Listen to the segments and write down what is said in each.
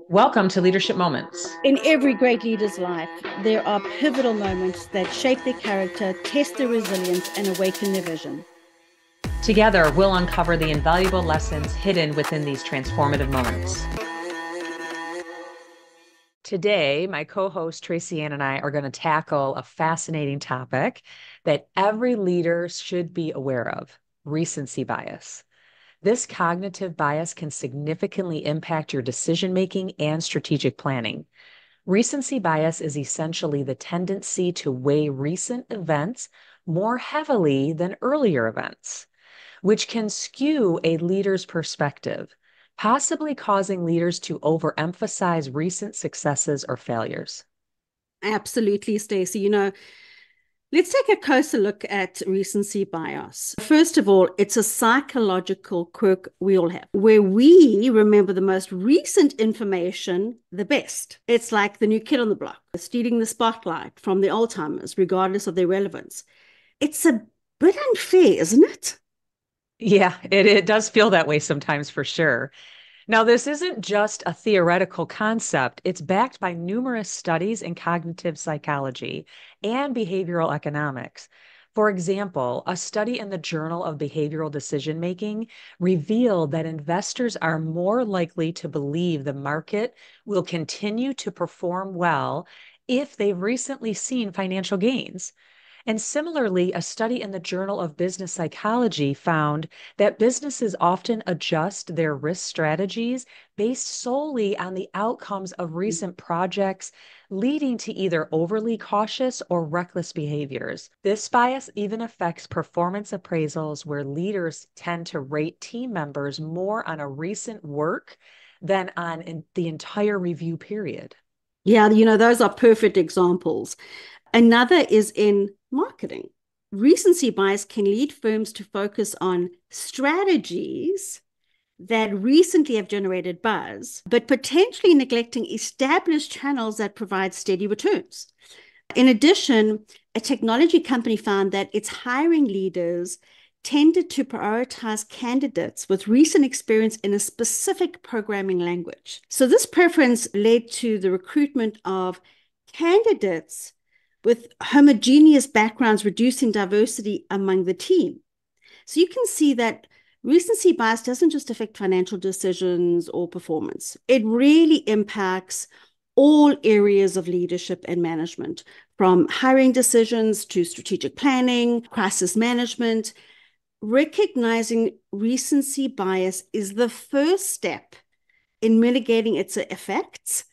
Welcome to Leadership Moments. In every great leader's life, there are pivotal moments that shape their character, test their resilience, and awaken their vision. Together, we'll uncover the invaluable lessons hidden within these transformative moments. Today, my co-host Tracy Ann and I are going to tackle a fascinating topic that every leader should be aware of: recency bias. This cognitive bias can significantly impact your decision-making and strategic planning. Recency bias is essentially the tendency to weigh recent events more heavily than earlier events, which can skew a leader's perspective, possibly causing leaders to overemphasize recent successes or failures. Absolutely, Stacey. Let's take a closer look at recency bias. First of all, it's a psychological quirk we all have, where we remember the most recent information the best. It's like the new kid on the block, stealing the spotlight from the old timers, regardless of their relevance. It's a bit unfair, isn't it? Yeah, it does feel that way sometimes for sure. Now, this isn't just a theoretical concept. It's backed by numerous studies in cognitive psychology and behavioral economics. For example, a study in the Journal of Behavioral Decision Making revealed that investors are more likely to believe the market will continue to perform well if they've recently seen financial gains. And similarly, a study in the Journal of Business Psychology found that businesses often adjust their risk strategies based solely on the outcomes of recent projects, leading to either overly cautious or reckless behaviors. This bias even affects performance appraisals, where leaders tend to rate team members more on a recent work than on the entire review period. Yeah, those are perfect examples. Another is in marketing. Recency bias can lead firms to focus on strategies that recently have generated buzz, but potentially neglecting established channels that provide steady returns. In addition, a technology company found that its hiring leaders tended to prioritize candidates with recent experience in a specific programming language. So this preference led to the recruitment of candidates with homogeneous backgrounds, reducing diversity among the team. So you can see that recency bias doesn't just affect financial decisions or performance. It really impacts all areas of leadership and management, from hiring decisions to strategic planning, crisis management. Recognizing recency bias is the first step in mitigating its effects.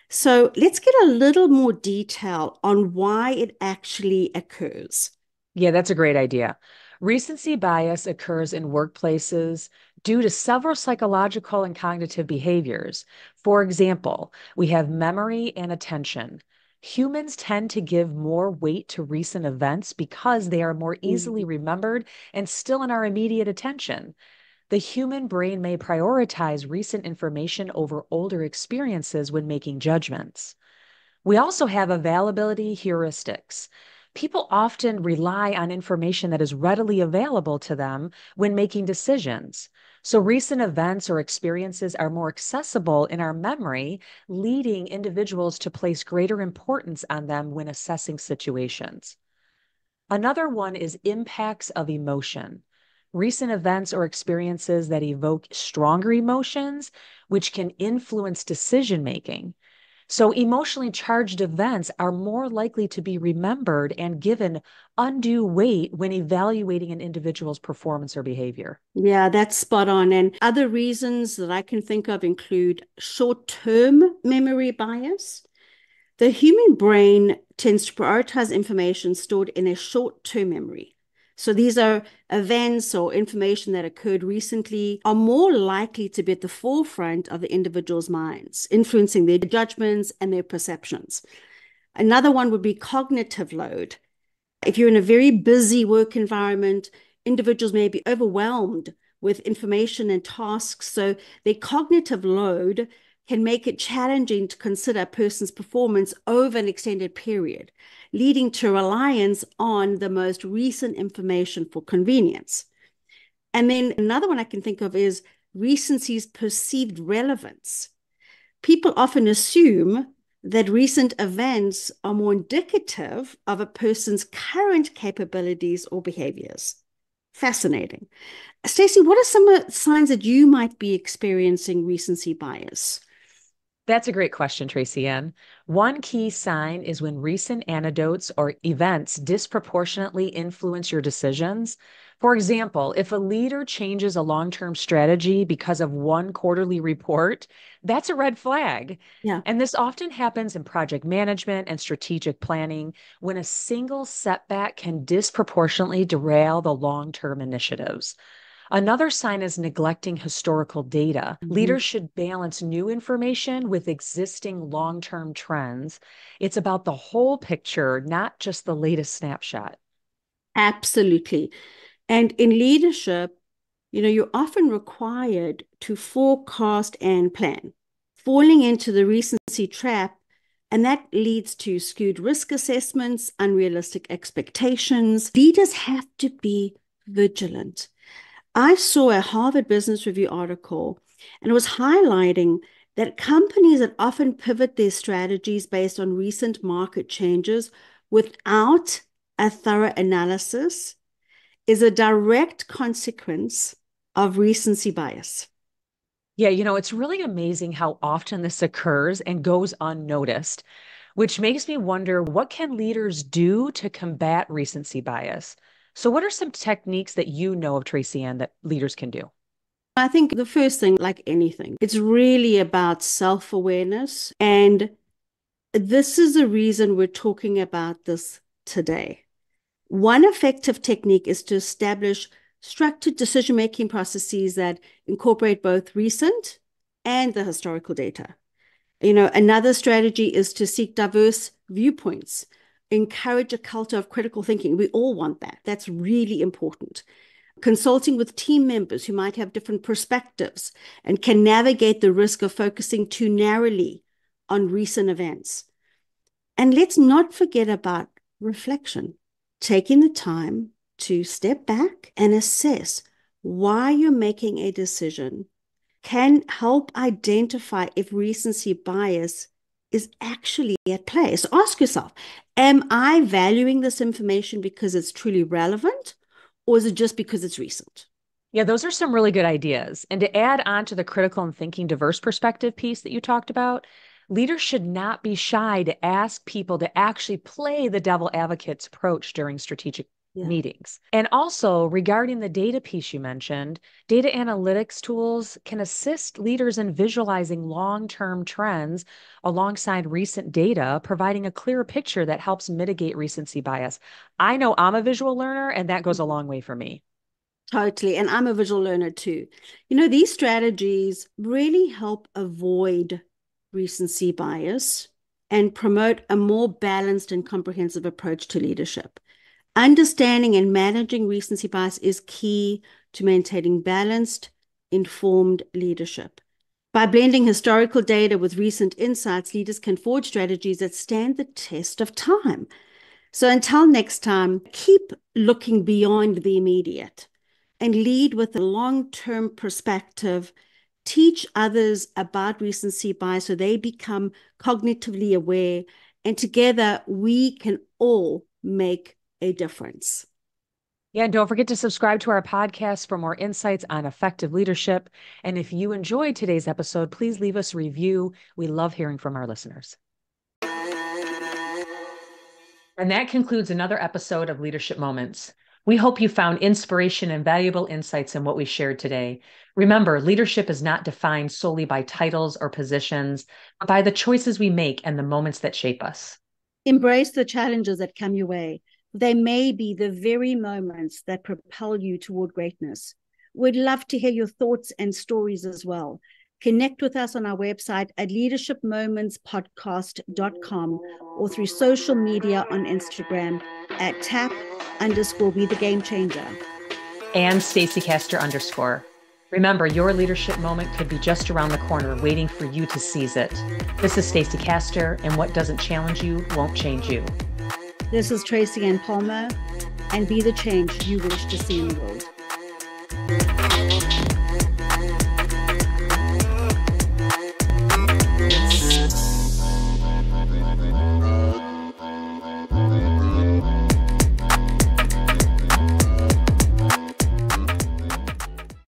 So let's get a little more detail on why it actually occurs. Yeah, that's a great idea. Recency bias occurs in workplaces due to several psychological and cognitive behaviors. For example, we have memory and attention. Humans tend to give more weight to recent events because they are more easily remembered and still in our immediate attention. The human brain may prioritize recent information over older experiences when making judgments. We also have availability heuristics. People often rely on information that is readily available to them when making decisions. So recent events or experiences are more accessible in our memory, leading individuals to place greater importance on them when assessing situations. Another one is impacts of emotion. Recent events or experiences that evoke stronger emotions, which can influence decision making. So, emotionally charged events are more likely to be remembered and given undue weight when evaluating an individual's performance or behavior. Yeah, that's spot on. And other reasons that I can think of include short-term memory bias. The human brain tends to prioritize information stored in a short-term memory. So these are events or information that occurred recently are more likely to be at the forefront of the individual's minds, influencing their judgments and their perceptions. Another one would be cognitive load. If you're in a very busy work environment, individuals may be overwhelmed with information and tasks, so their cognitive load can make it challenging to consider a person's performance over an extended period, leading to reliance on the most recent information for convenience. And then another one I can think of is recency's perceived relevance. People often assume that recent events are more indicative of a person's current capabilities or behaviors. Fascinating. Stacey, what are some signs that you might be experiencing recency bias? That's a great question, Tracy Ann. One key sign is when recent anecdotes or events disproportionately influence your decisions. For example, if a leader changes a long-term strategy because of one quarterly report, that's a red flag. Yeah. And this often happens in project management and strategic planning when a single setback can disproportionately derail the long-term initiatives. Another sign is neglecting historical data. Mhm. Leaders should balance new information with existing long term trends. It's about the whole picture, not just the latest snapshot. Absolutely. And in leadership, you're often required to forecast and plan, falling into the recency trap. And that leads to skewed risk assessments, unrealistic expectations. Leaders have to be vigilant. I saw a Harvard Business Review article, and it was highlighting that companies that often pivot their strategies based on recent market changes without a thorough analysis is a direct consequence of recency bias. Yeah, it's really amazing how often this occurs and goes unnoticed, which makes me wonder what can leaders do to combat recency bias? So, what are some techniques that you know of, Tracy Ann, that leaders can do? I think the first thing, like anything, it's really about self awareness. And this is the reason we're talking about this today. One effective technique is to establish structured decision making processes that incorporate both recent and the historical data. Another strategy is to seek diverse viewpoints, encourage a culture of critical thinking. We all want that. That's really important. Consulting with team members who might have different perspectives and can navigate the risk of focusing too narrowly on recent events. And let's not forget about reflection, taking the time to step back and assess why you're making a decision can help identify if recency bias is actually at play. So ask yourself, am I valuing this information because it's truly relevant, or is it just because it's recent? Yeah, those are some really good ideas. And to add on to the critical and thinking diverse perspective piece that you talked about, leaders should not be shy to ask people to actually play the devil advocate's approach during strategic Yeah. meetings. And also, regarding the data piece you mentioned, data analytics tools can assist leaders in visualizing long-term trends alongside recent data, providing a clearer picture that helps mitigate recency bias. I know I'm a visual learner, and that goes a long way for me. Totally. And I'm a visual learner too. These strategies really help avoid recency bias and promote a more balanced and comprehensive approach to leadership. Understanding and managing recency bias is key to maintaining balanced, informed leadership. By blending historical data with recent insights, leaders can forge strategies that stand the test of time. So until next time, keep looking beyond the immediate and lead with a long-term perspective. Teach others about recency bias so they become cognitively aware, and together we can all make a difference. Yeah, and don't forget to subscribe to our podcast for more insights on effective leadership. And if you enjoyed today's episode, please leave us a review. We love hearing from our listeners. And that concludes another episode of Leadership Moments. We hope you found inspiration and valuable insights in what we shared today. Remember, leadership is not defined solely by titles or positions, but by the choices we make and the moments that shape us. Embrace the challenges that come your way. They may be the very moments that propel you toward greatness. We'd love to hear your thoughts and stories as well. Connect with us on our website at leadershipmomentspodcast.com or through social media on Instagram at tap_be the game changer. And Stacey Caster _. Remember, your leadership moment could be just around the corner, waiting for you to seize it. This is Stacey Castor, and what doesn't challenge you won't change you. This is Tracy Ann Palmer, and be the change you wish to see in the world.